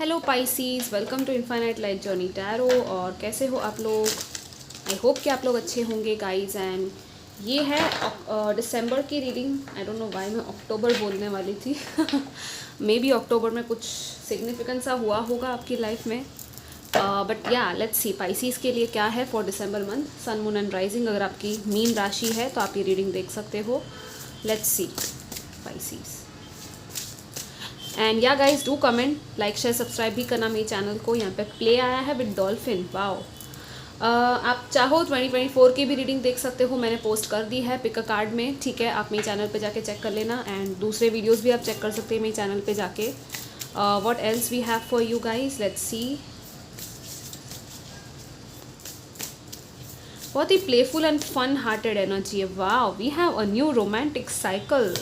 Hello Pisces, welcome to infinite light journey tarot. और कैसे हो आप लोग? आई होप कि आप लोग अच्छे होंगे गाइज। एंड ये है दिसंबर की reading. I don't know why मैं अक्टूबर बोलने वाली थी। मे बी अक्टूबर में कुछ सिग्निफिकेंस सा हुआ होगा आपकी लाइफ में। बट या लेट्स सी पाइसीज के लिए क्या है for December month. Sun moon and rising अगर आपकी मीन राशि है तो आप ये रीडिंग देख सकते हो। Let's see Pisces. And yeah guys do comment, like share subscribe भी करना मेरे चैनल को। यहाँ पे प्ले आया है विद डॉल्फिन, वाओ। आप चाहो 2024 की भी रीडिंग देख सकते हो, मैंने पोस्ट कर दी है पिक अ कार्ड में, ठीक है। आप मेरे चैनल पे जाके चेक कर लेना। एंड दूसरे वीडियोस भी आप चेक कर सकते हैं मेरे चैनल पे जाके। What else we have for you guys, let's see. बहुत ही playful and fun hearted energy है, wow. We have a new romantic cycle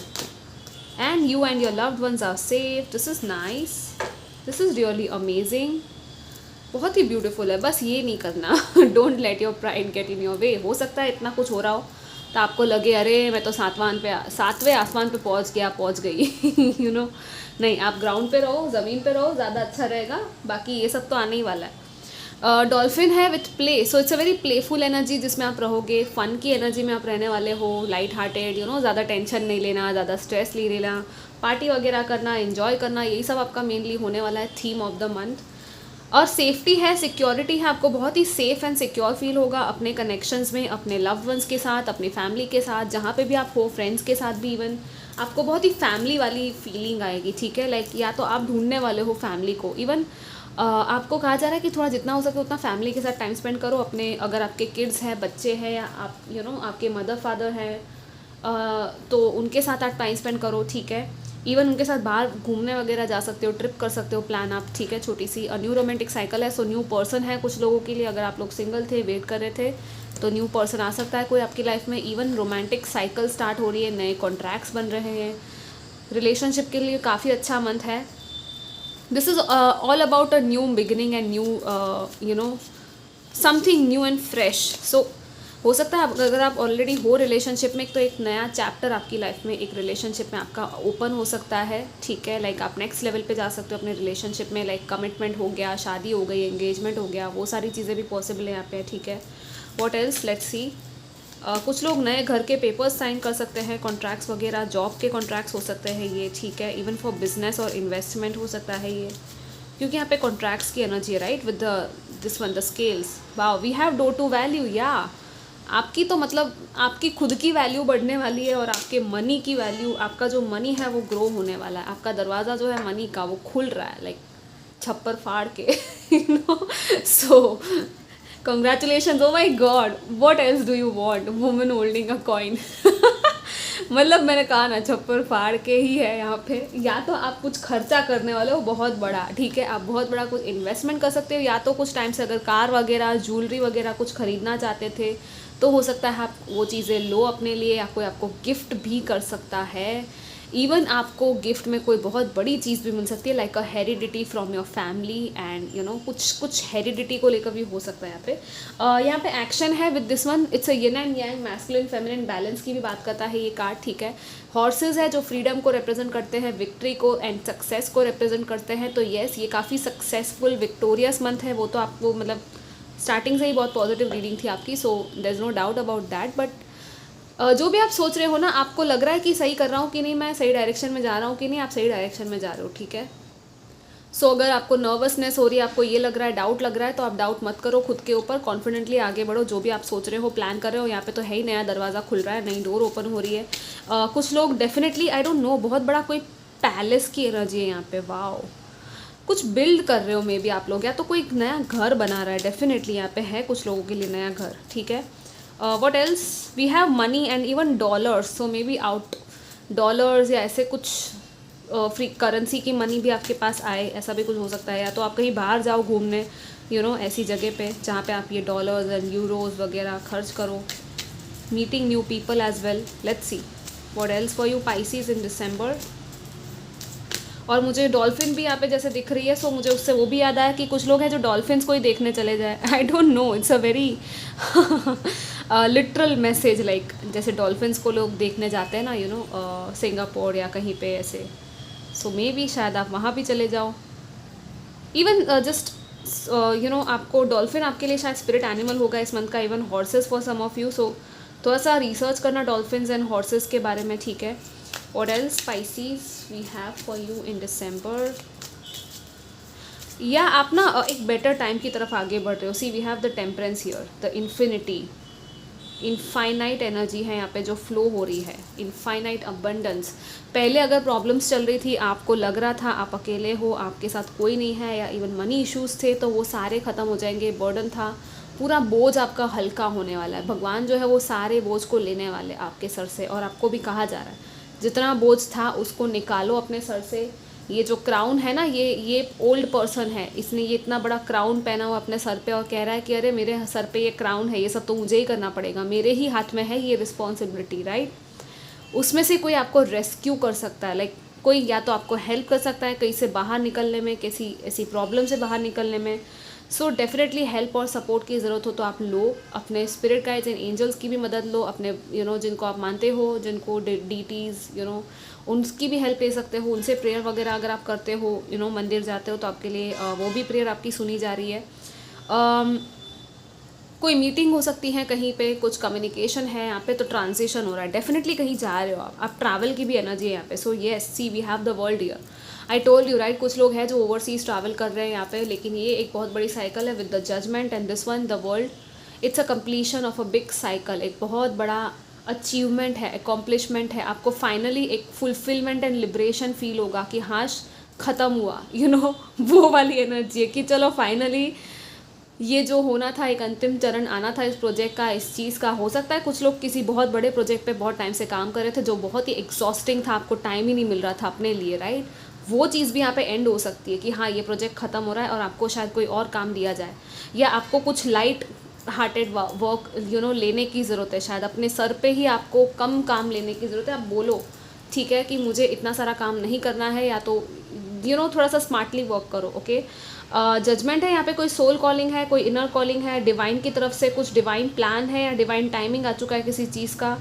and you and your loved ones are safe. This is nice, this is really amazing, बहुत ही beautiful है। बस ये नहीं करना, don't let your pride get in your way. हो सकता है इतना कुछ हो रहा हो तो आपको लगे अरे मैं तो सातवें आसमान पे पहुंच गई। यू नो नहीं, आप ग्राउंड पे रहो, ज़मीन पे रहो, ज़्यादा अच्छा रहेगा। बाकी ये सब तो आने ही वाला है। डॉल्फिन है with play, so it's a very playful energy जिसमें आप रहोगे। फन की एनर्जी में आप रहने वाले हो, लाइट हार्टेड, यू नो, ज़्यादा टेंशन नहीं लेना, ज़्यादा स्ट्रेस नहीं लेना, पार्टी वगैरह करना, एंजॉय करना, यही सब आपका मेनली होने वाला है थीम ऑफ द मंथ। और सेफ्टी है, सिक्योरिटी है, आपको बहुत ही सेफ एंड सिक्योर फील होगा अपने कनेक्शंस में, अपने लव्ड वंस के साथ, अपनी फैमिली के साथ, जहाँ पे भी आप हो, फ्रेंड्स के साथ भी। इवन आपको बहुत ही फैमिली वाली फीलिंग आएगी, ठीक है। लाइक या तो आप ढूंढने वाले हो फैमिली को। इवन आपको कहा जा रहा है कि थोड़ा जितना हो सके उतना फैमिली के साथ टाइम स्पेंड करो अपने। अगर आपके किड्स हैं, बच्चे हैं, या आप यू नो आपके मदर फादर हैं, तो उनके साथ आप टाइम स्पेंड करो, ठीक है। इवन उनके साथ बाहर घूमने वगैरह जा सकते हो, ट्रिप कर सकते हो प्लान आप, ठीक है। छोटी सी न्यू रोमांटिक साइकिल है, सो न्यू पर्सन है कुछ लोगों के लिए। अगर आप लोग सिंगल थे, वेट कर रहे थे, तो न्यू पर्सन आ सकता है कोई आपकी लाइफ में। इवन रोमांटिक साइकिल स्टार्ट हो रही है, नए कॉन्ट्रैक्ट्स बन रहे हैं। रिलेशनशिप के लिए काफ़ी अच्छा मंथ है। this is all about a new beginning and new you know something new and fresh. so हो सकता है अगर आप ऑलरेडी हो रिलेशनशिप में तो एक नया चैप्टर आपकी लाइफ में एक रिलेशनशिप में आपका ओपन हो सकता है, ठीक है। लाइक आप नेक्स्ट लेवल पे जा सकते हो अपने रिलेशनशिप में। लाइक कमिटमेंट हो गया, शादी हो गई, एंगेजमेंट हो गया, वो सारी चीज़ें भी पॉसिबल है यहाँ पे, ठीक है। What else, let's see. कुछ लोग नए घर के पेपर्स साइन कर सकते हैं, कॉन्ट्रैक्ट्स वगैरह, जॉब के कॉन्ट्रैक्ट्स हो सकते हैं ये, ठीक है। इवन फॉर बिजनेस और इन्वेस्टमेंट हो सकता है ये, क्योंकि यहाँ पे कॉन्ट्रैक्ट्स की एनर्जी है, right, with this one the scales. Wow, we have door to value, या आपकी तो मतलब आपकी खुद की वैल्यू बढ़ने वाली है और आपके मनी की वैल्यू, आपका जो मनी है वो ग्रो होने वाला है। आपका दरवाज़ा जो है मनी का वो खुल रहा है, लाइक छप्पर फाड़ के, you know. So congratulation, oh my god, what else do you want, women holding a coin. मतलब मैंने कहा ना, छप्पर फाड़ के ही है यहाँ पे। या तो आप कुछ खर्चा करने वाले हो बहुत बड़ा, ठीक है, आप बहुत बड़ा कुछ इन्वेस्टमेंट कर सकते हो, या तो कुछ टाइम से अगर कार वगैरह, ज्वेलरी वगैरह कुछ खरीदना चाहते थे तो हो सकता है आप वो चीज़ें लो अपने लिए, या कोई आपको गिफ्ट भी कर सकता है। इवन आपको गिफ्ट में कोई बहुत बड़ी चीज़ भी मिल सकती है, like a heredity from your family, and you know कुछ हेरिडिटी को लेकर भी हो सकता है यहाँ पे। यहाँ पे एक्शन है with this one. It's a yin and yang, masculine feminine balance की भी बात करता है ये कार्ड, ठीक है। हॉर्सेज है जो फ्रीडम को रिप्रेजेंट करते हैं, विक्ट्री को एंड सक्सेस को रिप्रेजेंट करते हैं। तो येस, ये काफ़ी सक्सेसफुल विक्टोरियस मंथ है। वो तो आपको मतलब स्टार्टिंग से ही बहुत पॉजिटिव रीडिंग थी आपकी, so there is no doubt about that. But जो भी आप सोच रहे हो ना, आपको लग रहा है कि सही कर रहा हूँ कि नहीं, मैं सही डायरेक्शन में जा रहा हूँ कि नहीं, आप सही डायरेक्शन में जा रहे हो, ठीक है। सो अगर आपको नर्वसनेस हो रही है, आपको ये लग रहा है, डाउट लग रहा है, तो आप डाउट मत करो खुद के ऊपर, कॉन्फिडेंटली आगे बढ़ो। जो भी आप सोच रहे हो, प्लान कर रहे हो, यहाँ पे तो है ही, नया दरवाज़ा खुल रहा है, नई डोर ओपन हो रही है। कुछ लोग डेफिनेटली, आई डोंट नो, बहुत बड़ा कोई पैलेस की एनर्जी है यहाँ पे, वाओ। कुछ बिल्ड कर रहे हो मे बी आप लोग, या तो कोई नया घर बना रहा है, डेफिनेटली यहाँ पे है कुछ लोगों के लिए नया घर, ठीक है। What else, we have money and even dollars, so maybe out dollars या ऐसे कुछ फ्री करेंसी की मनी भी आपके पास आए, ऐसा भी कुछ हो सकता है। या तो आप कहीं बाहर जाओ घूमने, यू नो, ऐसी जगह पे जहाँ पे आप ये डॉलर्स एंड यूरोज वगैरह खर्च करो। Meeting new people as well, let's see what else for you Pisces in December. और मुझे डॉल्फिन भी यहाँ पे जैसे दिख रही है, सो मुझे उससे वो भी याद आया कि कुछ लोग हैं जो डॉल्फिन्स को ही देखने चले जाए। I don't know, it's a very literal message, like जैसे डॉल्फिन्स को लोग देखने जाते हैं ना, यू नो, सिंगापुर या कहीं पे ऐसे। सो मे बी शायद आप वहाँ भी चले जाओ। इवन जस्ट आपको डॉल्फिन आपके लिए शायद स्पिरिट एनिमल होगा इस मंथ का, even horses for some of you. So थोड़ा सा रिसर्च करना डॉल्फिन्स एंड हॉर्सेस के बारे में, ठीक है। और else Pisces we have for you in December, या आप ना एक बेटर टाइम की तरफ आगे बढ़ रहे हो। See we have the temperance here, the infinity, infinite energy है यहाँ पे जो फ्लो हो रही है, इनफाइनाइट अबंडेंस। पहले अगर प्रॉब्लम्स चल रही थी, आपको लग रहा था आप अकेले हो, आपके साथ कोई नहीं है, या इवन मनी इश्यूज थे, तो वो सारे ख़त्म हो जाएंगे। बर्डन था, पूरा बोझ आपका हल्का होने वाला है। भगवान जो है वो सारे बोझ को लेने वाले आपके सर से, और आपको भी कहा जा रहा है जितना बोझ था उसको निकालो अपने सर से। ये जो क्राउन है ना, ये ओल्ड पर्सन है, इसने ये इतना बड़ा क्राउन पहना हुआ अपने सर पे और कह रहा है कि अरे मेरे सर पे ये क्राउन है, ये सब तो मुझे ही करना पड़ेगा, मेरे ही हाथ में है ये रिस्पॉन्सिबिलिटी, राइट। उसमें से कोई आपको रेस्क्यू कर सकता है, लाइक कोई या तो आपको हेल्प कर सकता है कहीं से बाहर निकलने में, किसी ऐसी प्रॉब्लम से बाहर निकलने में। सो डेफिनेटली हेल्प और सपोर्ट की ज़रूरत हो तो आप लो, अपने स्पिरिट गाइड्स एंड एंजल्स की भी मदद लो, अपने जिनको आप मानते हो, जिनको डीटीज़ उनकी भी हेल्प ले सकते हो, उनसे प्रेयर वगैरह अगर आप करते हो, मंदिर जाते हो तो आपके लिए वो भी प्रेयर आपकी सुनी जा रही है। कोई मीटिंग हो सकती है कहीं पे, कुछ कम्युनिकेशन है यहाँ पे, तो ट्रांजिशन हो रहा है, डेफिनेटली कहीं जा रहे हो आप ट्रैवल की भी एनर्जी है यहाँ पे। So yes, see we have the world here, I told you right. कुछ लोग हैं जो ओवरसीज ट्रैवल कर रहे हैं यहाँ पे, लेकिन ये एक बहुत बड़ी साइकिल है with the judgement and this one the world, it's a completion of a big cycle. एक बहुत बड़ा अचीवमेंट है, अकॉम्प्लिशमेंट है, आपको फाइनली एक फुलफिलमेंट एंड लिबरेशन फील होगा कि हाँ ख़त्म हुआ, वो वाली एनर्जी है कि चलो फाइनली ये जो होना था, एक अंतिम चरण आना था इस प्रोजेक्ट का, इस चीज़ का। हो सकता है कुछ लोग किसी बहुत बड़े प्रोजेक्ट पे बहुत टाइम से काम कर रहे थे जो बहुत ही एग्जॉस्टिंग था, आपको टाइम ही नहीं मिल रहा था अपने लिए, राइट। वो चीज़ भी यहाँ पे एंड हो सकती है कि हाँ ये प्रोजेक्ट ख़त्म हो रहा है और आपको शायद कोई और काम दिया जाए, या आपको कुछ लाइट हार्टेड वर्क लेने की ज़रूरत है। शायद अपने सर पे ही आपको कम काम लेने की ज़रूरत है। आप बोलो ठीक है कि मुझे इतना सारा काम नहीं करना है, या तो थोड़ा सा स्मार्टली वर्क करो, ओके। जजमेंट है यहाँ पे, कोई सोल कॉलिंग है, कोई इनर कॉलिंग है, डिवाइन की तरफ से कुछ डिवाइन प्लान है या डिवाइन टाइमिंग आ चुका है किसी चीज़ का।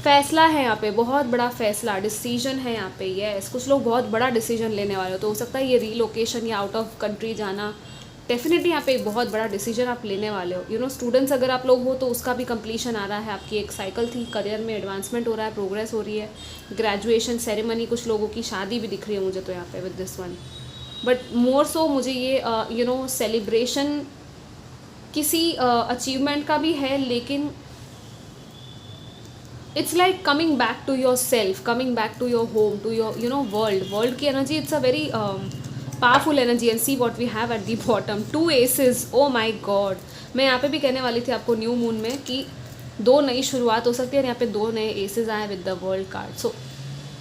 फैसला है यहाँ पे, बहुत बड़ा फैसला, डिसीजन है यहाँ पे। यस, कुछ लोग बहुत बड़ा डिसीजन लेने वाले हो, तो हो सकता है ये रीलोकेशन या आउट ऑफ कंट्री जाना। डेफिनेटली यहाँ पे एक बहुत बड़ा डिसीजन आप लेने वाले हो। स्टूडेंट्स अगर आप लोग हो तो उसका भी कंप्लीशन आ रहा है, आपकी एक साइकिल थी, करियर में एडवांसमेंट हो रहा है, प्रोग्रेस हो रही है। ग्रेजुएशन सेरेमनी, कुछ लोगों की शादी भी दिख रही है मुझे तो यहाँ पे with this one. But more so मुझे ये सेलिब्रेशन किसी अचीवमेंट का भी है, लेकिन it's like coming back to your self, coming back to your home, to your world की energy. It's a very powerful energy. And see what we have at the bottom, 2 aces. Oh my God, मैं यहाँ पे भी कहने वाली थी आपको new moon में कि 2 नई शुरुआत हो सकती है, और यहाँ पे 2 नए एसेस आए with the world card. So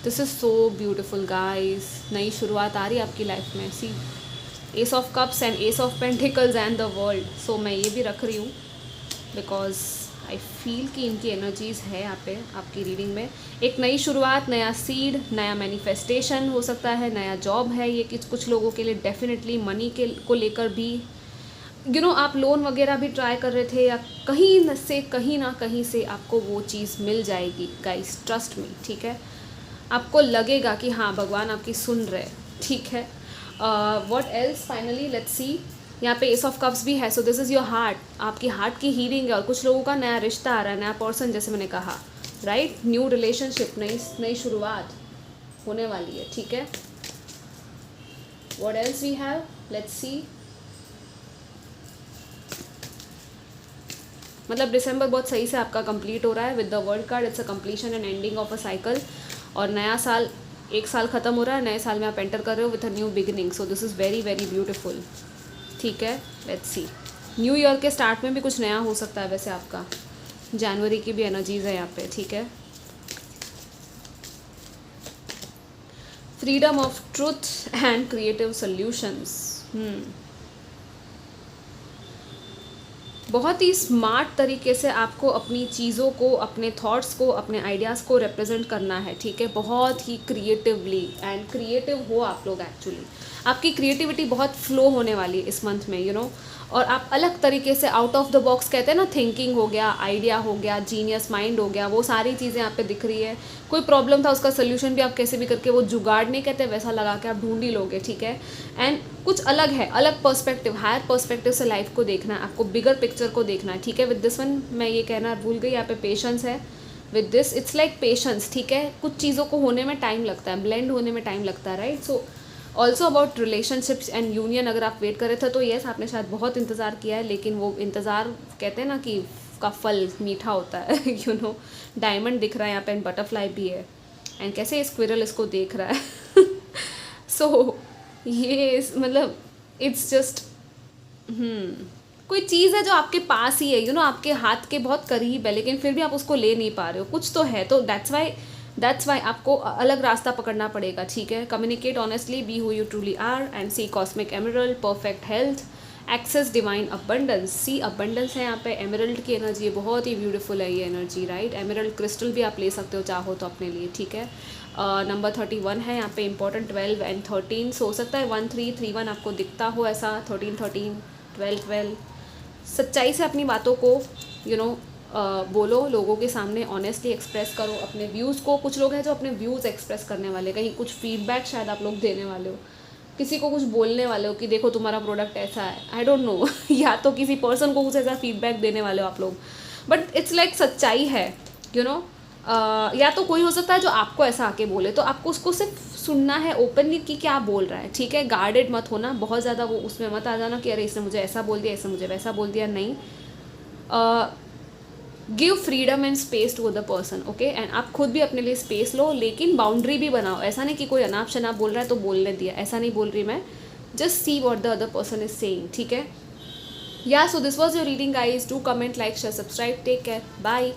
this is so beautiful guys, नई शुरुआत आ रही है आपकी लाइफ में। See ace of cups and ace of pentacles and the world. So मैं ये भी रख रही हूँ बिकॉज आई फील कि इनकी एनर्जीज़ है यहाँ पे आपकी रीडिंग में। एक नई शुरुआत, नया सीड, नया मैनिफेस्टेशन हो सकता है, नया जॉब है ये कुछ लोगों के लिए। डेफिनेटली मनी को लेकर भी आप लोन वगैरह भी ट्राई कर रहे थे, या कहीं ना कहीं से आपको वो चीज़ मिल जाएगी गाइस, ट्रस्ट मी, ठीक है। आपको लगेगा कि हाँ भगवान आपकी सुन रहे, ठीक है। What else finally, let's see. यहाँ पे एस ऑफ कप्स भी है, सो दिस इज़ योर हार्ट, आपकी हार्ट की हीलिंग है। और कुछ लोगों का नया रिश्ता आ रहा है, नया पर्सन, जैसे मैंने कहा, राइट। न्यू रिलेशनशिप, नई शुरुआत होने वाली है, ठीक है। What else we have, let's see. मतलब दिसंबर बहुत सही से आपका कंप्लीट हो रहा है with the world card. It's a completion and ending of a cycle. और नया साल, एक साल ख़त्म हो रहा है, नए साल में आप एंटर कर रहे हो with a new beginning. So this is very very beautiful, ठीक है। लेट्स सी, न्यू ईयर के स्टार्ट में भी कुछ नया हो सकता है वैसे आपका। जनवरी की भी एनर्जीज़ है यहाँ पे, ठीक है। Freedom of truth and creative solutions. बहुत ही स्मार्ट तरीके से आपको अपनी चीज़ों को, अपने थॉट्स को, अपने आइडियाज़ को रिप्रेजेंट करना है, ठीक है। बहुत ही क्रिएटिवली, एंड क्रिएटिव हो आप लोग एक्चुअली। आपकी क्रिएटिविटी बहुत फ्लो होने वाली है इस मंथ में, और आप अलग तरीके से आउट ऑफ द बॉक्स कहते हैं ना, थिंकिंग हो गया, आइडिया हो गया, जीनियस माइंड हो गया, वो सारी चीज़ें यहाँ पे दिख रही है। कोई प्रॉब्लम था उसका सोल्यूशन भी आप कैसे भी करके, वो जुगाड़ नहीं कहते, वैसा लगा के आप ढूंढ ही लोगे, ठीक है। एंड कुछ अलग है, अलग पर्सपेक्टिव, हायर पर्सपेक्टिव से लाइफ को देखना है आपको, बिगर पिक्चर को देखना है, ठीक है। विद दिस वन मैं ये कहना भूल गई, यहाँ पे पेशेंस है with this, it's like patience, ठीक है। कुछ चीज़ों को होने में टाइम लगता है, ब्लेंड होने में टाइम लगता है, right. So also about relationships and union, अगर आप वेट कर रहे थे तो येस, आपने शायद बहुत इंतज़ार किया है, लेकिन वो इंतज़ार कहते हैं ना कि का फल मीठा होता है यू नो। डायमंड दिख रहा है यहाँ पे, एंड बटरफ्लाई भी है, एंड कैसे स्क्विरल इसको देख रहा है सो ये मतलब इट्स जस्ट कोई चीज़ है जो आपके पास ही है, यू नो, आपके हाथ के बहुत करीब है, लेकिन फिर भी आप उसको ले नहीं पा रहे हो, कुछ तो है। तो दैट्स वाई आपको अलग रास्ता पकड़ना पड़ेगा, ठीक है। Communicate honestly, be who you truly are, and see cosmic emerald, perfect health, access divine abundance. See abundance है यहाँ पे, एमरल्ड की एनर्जी बहुत ही ब्यूटीफुल है ये एनर्जी, राइट। एमरल्ड क्रिस्टल भी आप ले सकते हो चाहो तो अपने लिए, ठीक है। नंबर 31 है यहाँ पे इंपॉर्टेंट, 12 एंड 13, सो हो सकता है 1331 आपको दिखता हो ऐसा, 13 12 सच्चाई से अपनी बातों को यू नो बोलो, लोगों के सामने ऑनेस्टली एक्सप्रेस करो अपने व्यूज़ को। कुछ लोग हैं जो अपने व्यूज़ एक्सप्रेस करने वाले, कहीं कुछ फीडबैक शायद आप लोग देने वाले हो, किसी को कुछ बोलने वाले हो कि देखो तुम्हारा प्रोडक्ट ऐसा है, आई डोंट नो या तो किसी पर्सन को कुछ ऐसा फीडबैक देने वाले हो आप लोग, बट इट्स लाइक सच्चाई है, यू नो। या तो कोई हो सकता है जो आपको ऐसा आके बोले, तो आपको उसको सिर्फ सुनना है ओपनली कि क्या बोल रहा है, ठीक है। गार्डेड मत होना बहुत ज़्यादा, वो उसमें मत आ जाना कि अरे इसने मुझे ऐसा बोल दिया, इसने मुझे वैसा बोल दिया, नहीं। Give freedom and space to other person, okay. And आप खुद भी अपने लिए स्पेस लो, लेकिन बाउंड्री भी बनाओ। ऐसा नहीं कि कोई अनाप शनाप बोल रहा है तो बोलने दिया, ऐसा नहीं बोल रही मैं, just see what the other person is saying, ठीक है। या so this was your reading guys, do comment, like, share, subscribe, take care, bye.